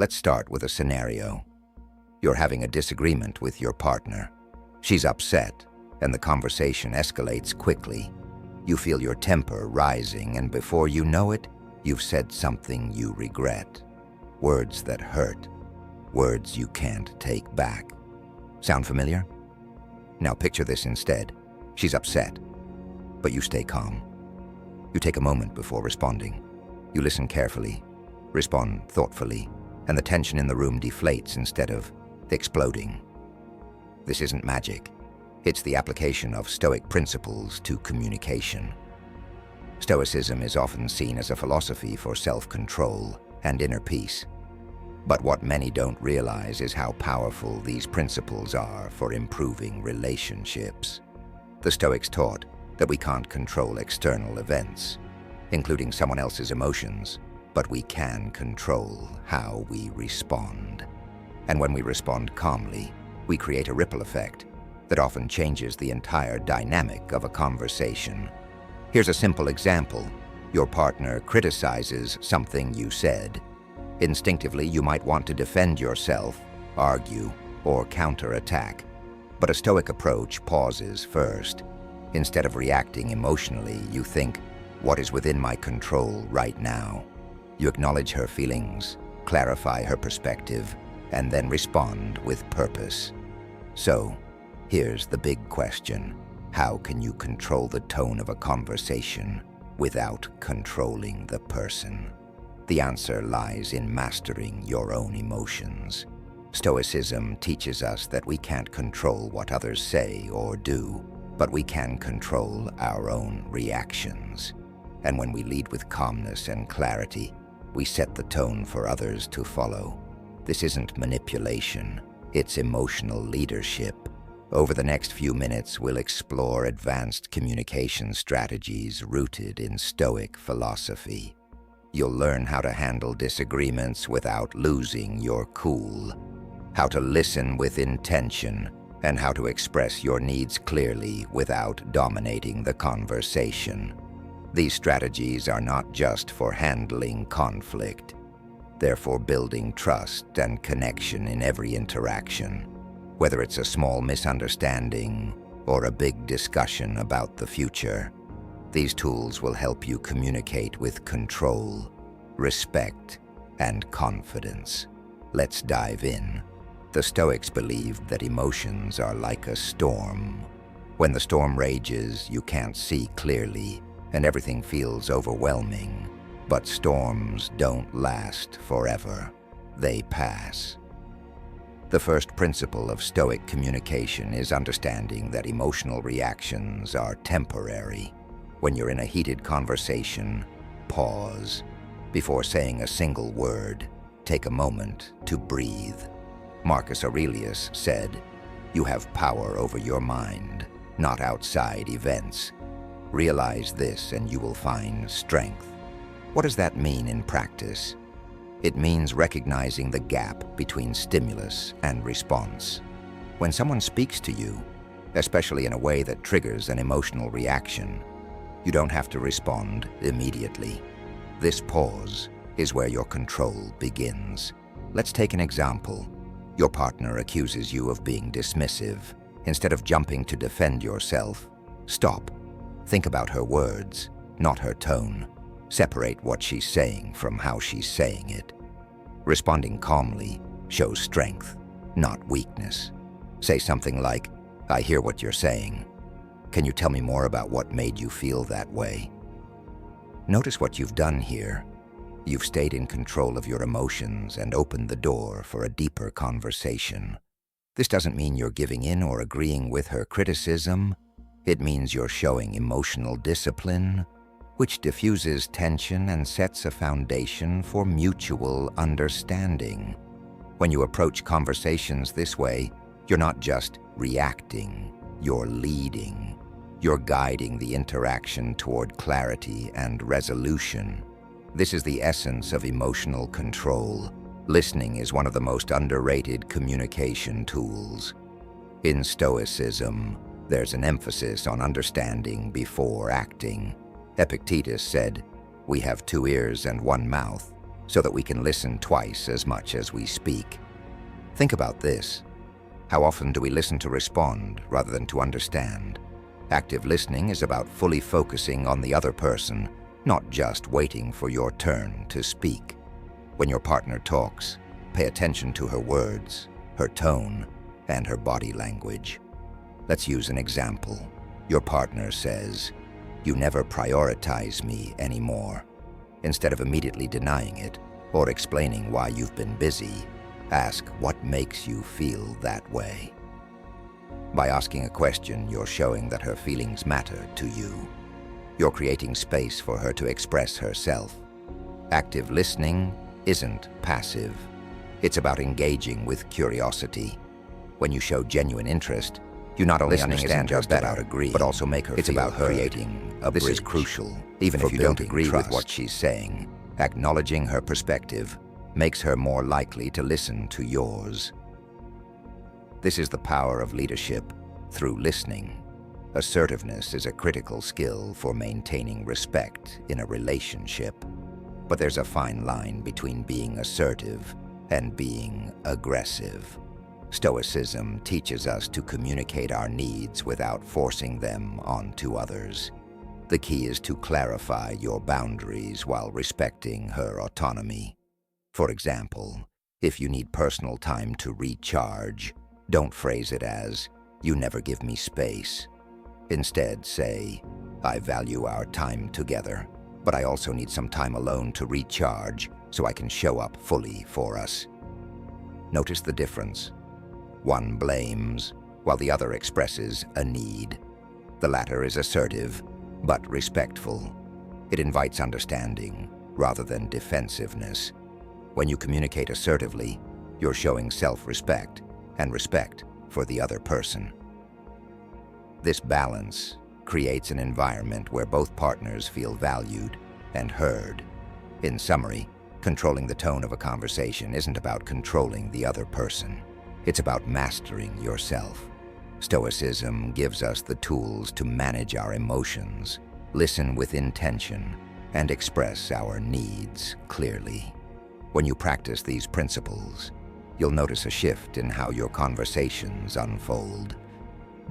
Let's start with a scenario. You're having a disagreement with your partner. She's upset, and the conversation escalates quickly. You feel your temper rising, and before you know it, you've said something you regret. Words that hurt. Words you can't take back. Sound familiar? Now picture this instead. She's upset, but you stay calm. You take a moment before responding. You listen carefully, respond thoughtfully, and the tension in the room deflates instead of exploding. This isn't magic. It's the application of Stoic principles to communication. Stoicism is often seen as a philosophy for self-control and inner peace. But what many don't realize is how powerful these principles are for improving relationships. The Stoics taught that we can't control external events, including someone else's emotions, but we can control how we respond. And when we respond calmly, we create a ripple effect that often changes the entire dynamic of a conversation. Here's a simple example. Your partner criticizes something you said. Instinctively, you might want to defend yourself, argue, or counterattack. But a Stoic approach pauses first. Instead of reacting emotionally, you think, what is within my control right now? You acknowledge her feelings, clarify her perspective, and then respond with purpose. So, here's the big question. How can you control the tone of a conversation without controlling the person? The answer lies in mastering your own emotions. Stoicism teaches us that we can't control what others say or do, but we can control our own reactions. And when we lead with calmness and clarity, we set the tone for others to follow. This isn't manipulation, it's emotional leadership. Over the next few minutes, we'll explore advanced communication strategies rooted in Stoic philosophy. You'll learn how to handle disagreements without losing your cool, how to listen with intention, and how to express your needs clearly without dominating the conversation. These strategies are not just for handling conflict. They're for building trust and connection in every interaction. Whether it's a small misunderstanding or a big discussion about the future, these tools will help you communicate with control, respect, and confidence. Let's dive in. The Stoics believed that emotions are like a storm. When the storm rages, you can't see clearly, and everything feels overwhelming. But storms don't last forever. They pass. The first principle of Stoic communication is understanding that emotional reactions are temporary. When you're in a heated conversation, pause. Before saying a single word, take a moment to breathe. Marcus Aurelius said, "You have power over your mind, not outside events. Realize this and you will find strength." What does that mean in practice? It means recognizing the gap between stimulus and response. When someone speaks to you, especially in a way that triggers an emotional reaction, you don't have to respond immediately. This pause is where your control begins. Let's take an example. Your partner accuses you of being dismissive. Instead of jumping to defend yourself, stop. Think about her words, not her tone. Separate what she's saying from how she's saying it. Responding calmly shows strength, not weakness. Say something like, "I hear what you're saying. Can you tell me more about what made you feel that way?" Notice what you've done here. You've stayed in control of your emotions and opened the door for a deeper conversation. This doesn't mean you're giving in or agreeing with her criticism. It means you're showing emotional discipline, which diffuses tension and sets a foundation for mutual understanding. When you approach conversations this way, you're not just reacting, you're leading. You're guiding the interaction toward clarity and resolution. This is the essence of emotional control. Listening is one of the most underrated communication tools. In Stoicism, there's an emphasis on understanding before acting. Epictetus said, "We have 2 ears and 1 mouth, so that we can listen twice as much as we speak. Think about this. How often do we listen to respond rather than to understand? Active listening is about fully focusing on the other person, not just waiting for your turn to speak. When your partner talks, pay attention to her words, her tone, and her body language. Let's use an example. Your partner says, "You never prioritize me anymore." Instead of immediately denying it or explaining why you've been busy, ask what makes you feel that way. By asking a question, you're showing that her feelings matter to you. You're creating space for her to express herself. Active listening isn't passive. It's about engaging with curiosity. When you show genuine interest, you not only understand her better, but also make her feel heard. Creating a bridge. This is crucial, even if you don't agree with what she's saying. Acknowledging her perspective makes her more likely to listen to yours. This is the power of leadership through listening. Assertiveness is a critical skill for maintaining respect in a relationship. But there's a fine line between being assertive and being aggressive. Stoicism teaches us to communicate our needs without forcing them onto others. The key is to clarify your boundaries while respecting her autonomy. For example, if you need personal time to recharge, don't phrase it as, "You never give me space." Instead, say, "I value our time together, but I also need some time alone to recharge so I can show up fully for us." Notice the difference. One blames, while the other expresses a need. The latter is assertive, but respectful. It invites understanding rather than defensiveness. When you communicate assertively, you're showing self-respect and respect for the other person. This balance creates an environment where both partners feel valued and heard. In summary, controlling the tone of a conversation isn't about controlling the other person. It's about mastering yourself. Stoicism gives us the tools to manage our emotions, listen with intention, and express our needs clearly. When you practice these principles, you'll notice a shift in how your conversations unfold.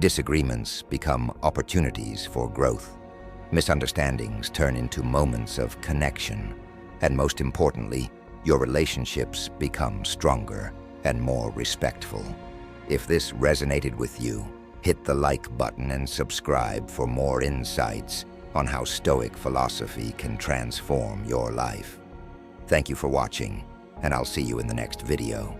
Disagreements become opportunities for growth. Misunderstandings turn into moments of connection. And most importantly, your relationships become stronger and more respectful. If this resonated with you, hit the like button and subscribe for more insights on how Stoic philosophy can transform your life. Thank you for watching, and I'll see you in the next video.